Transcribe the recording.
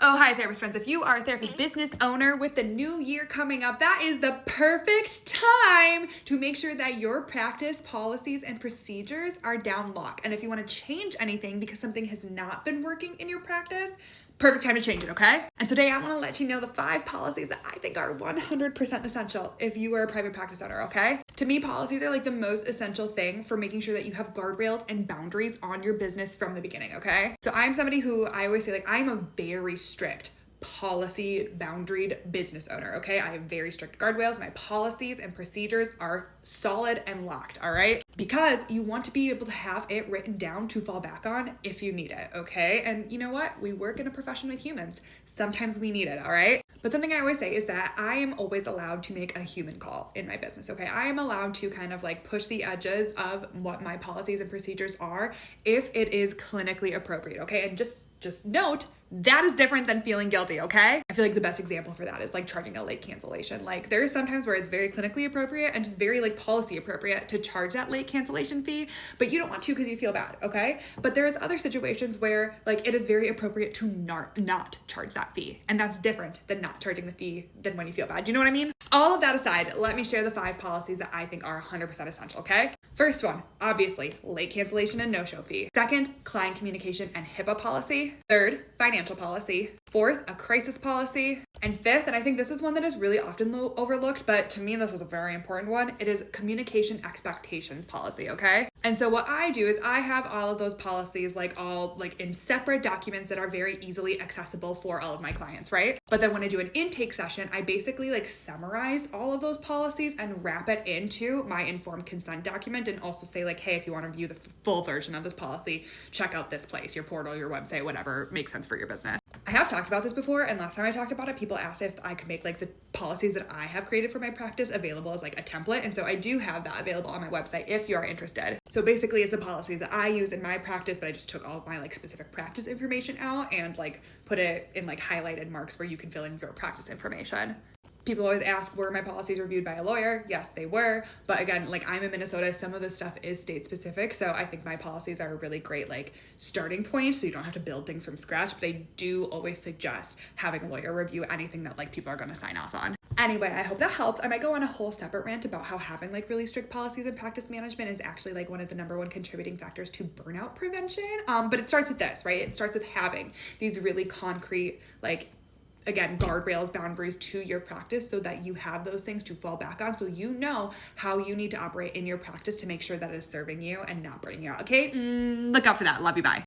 Oh, hi, therapist friends. If you are a therapist business owner with the new year coming up, that is the perfect time to make sure that your practice policies and procedures are down lock. And if you want to change anything because something has not been working in your practice, perfect time to change it, okay? And today I want to let you know the 5 policies that I think are 100% essential if you are a private practice owner, okay? To me, policies are like the most essential thing for making sure that you have guardrails and boundaries on your business from the beginning, okay? So I'm somebody who I always say, like, I'm a very strict policy boundaried business owner, okay? I have very strict guardrails. My policies and procedures are solid and locked, all right? Because you want to be able to have it written down to fall back on if you need it, okay? And you know what? We work in a profession with humans. Sometimes we need it, all right? But something I always say is that I am always allowed to make a human call in my business, okay? I am allowed to kind of like push the edges of what my policies and procedures are if it is clinically appropriate, okay? And just note, that is different than feeling guilty, okay? I feel like the best example for that is like charging a late cancellation. Like there are some times where it's very clinically appropriate and just very like policy appropriate to charge that late cancellation fee, but you don't want to because you feel bad, okay? But there's other situations where like it is very appropriate to not charge that fee. And that's different than not charging the fee than when you feel bad. Do you know what I mean? All of that aside, let me share the 5 policies that I think are 100% essential, okay? First one, obviously, late cancellation and no-show fee. Second, client communication and HIPAA policy. Third, financial policy. Fourth, a crisis policy. And fifth, and I think this is one that is really often overlooked, but to me, this is a very important one. It is communication expectations policy, okay? And so what I do is I have all of those policies all in separate documents that are very easily accessible for all of my clients, right? But then when I do an intake session, I basically summarize all of those policies and wrap it into my informed consent document and also say hey, if you want to view the full version of this policy, check out this place, your portal, your website, whatever makes sense for your business. I have talked about this before, and last time I talked about it, people asked if I could make the policies that I have created for my practice available as a template, and so I do have that available on my website if you are interested. So basically it's the policies that I use in my practice, but I just took all of my specific practice information out and put it in highlighted marks where you can fill in your practice information. People always ask, were my policies reviewed by a lawyer? Yes, they were. But again, I'm in Minnesota, some of this stuff is state specific. So I think my policies are a really great starting point. So you don't have to build things from scratch, but I do always suggest having a lawyer review anything that people are going to sign off on. Anyway, I hope that helped. I might go on a whole separate rant about how having really strict policies and practice management is actually one of the number 1 contributing factors to burnout prevention. But it starts with this, right? It starts with having these really concrete, again, guardrails, boundaries to your practice so that you have those things to fall back on, so you know how you need to operate in your practice to make sure that it is serving you and not burning you out, okay? Look out for that. Love you, bye.